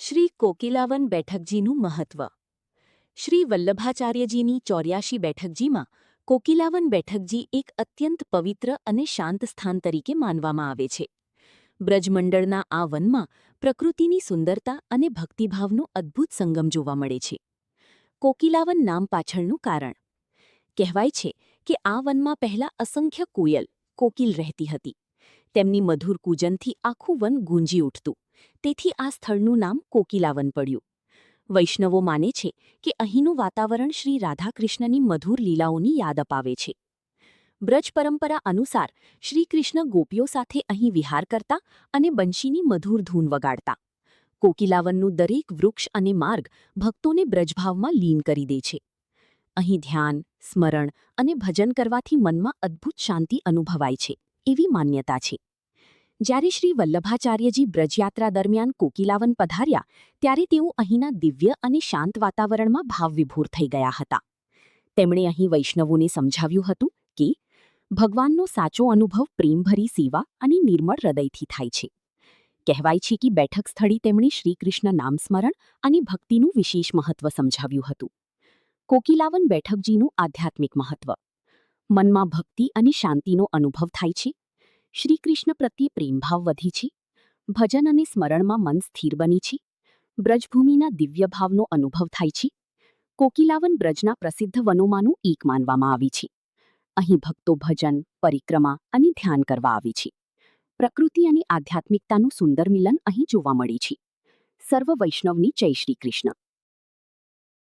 શ્રી કોકિલાવન બેઠકજીનું મહત્વ. શ્રી વલ્લભાચાર્યજીની 84 બેઠકજીમાં કોકિલાવન બેઠકજી એક અત્યંત પવિત્ર અને શાંત સ્થાન તરીકે માનવામાં આવે છે. બ્રજમંડળના આ વનમાં પ્રકૃતિની સુંદરતા અને ભક્તિભાવનો અદ્ભુત સંગમ જોવા મળે છે. કોકિલાવન નામ પાછળનું કારણ. કહેવાય છે કે આ વનમાં પહેલાં અસંખ્ય કોયલ, કોકિલ રહેતી હતી. તેમની મધુર કૂજનથી આખું વન ગૂંજી ઉઠતું. તેથી આ સ્થળનું નામ કોકિલાવન પડ્યું. વૈષ્ણવો માને છે કે અહીંનું વાતાવરણ શ્રી રાધાકૃષ્ણની મધુર લીલાઓની યાદ અપાવે છે. બ્રજ પરંપરા અનુસાર શ્રીકૃષ્ણ ગોપીઓ સાથે અહીં વિહાર કરતા અને બંશીની મધુર ધૂન વગાડતા. કોકિલાવનનું દરેક વૃક્ષ અને માર્ગ ભક્તોને બ્રજભાવમાં લીન કરી દે છે. અહીં ધ્યાન, સ્મરણ અને ભજન કરવાથી મનમાં અદ્ભુત શાંતિ અનુભવાય છે, એવી માન્યતા છે. જ્યારે શ્રી વલ્લભાચાર્યજી બ્રજયાત્રા દરમિયાન કોકિલાવન પધાર્યા ત્યારે તેઓ અહીંના દિવ્ય અને શાંત વાતાવરણમાં ભાવવિભોર થઈ ગયા હતા. તેમણે અહીં વૈષ્ણવોને સમજાવ્યું હતું કે ભગવાનનો સાચો અનુભવ પ્રેમભરી સેવા અને નિર્મળ હૃદયથી થાય છે. કહેવાય છે કે બેઠક સ્થળે તેમણે શ્રીકૃષ્ણ નામસ્મરણ અને ભક્તિનું વિશેષ મહત્વ સમજાવ્યું હતું. કોકિલાવન બેઠકજીનું આધ્યાત્મિક મહત્વ. મનમાં ભક્તિ અને શાંતિનો અનુભવ થાય છે. શ્રીકૃષ્ણ પ્રત્યે પ્રેમભાવ વધે છે. ભજન અને સ્મરણમાં મન સ્થિર બને છે. બ્રજભૂમિના દિવ્ય ભાવનો અનુભવ થાય છે. કોકિલાવન બ્રજના પ્રસિદ્ધ વનોમાંનું એક માનવામાં આવે છે. અહીં ભક્તો ભજન, પરિક્રમા અને ધ્યાન કરવા આવે છે. પ્રકૃતિ અને આધ્યાત્મિકતાનું સુંદર મિલન અહીં જોવા મળે છે. સર્વ વૈષ્ણવની જય શ્રી કૃષ્ણ.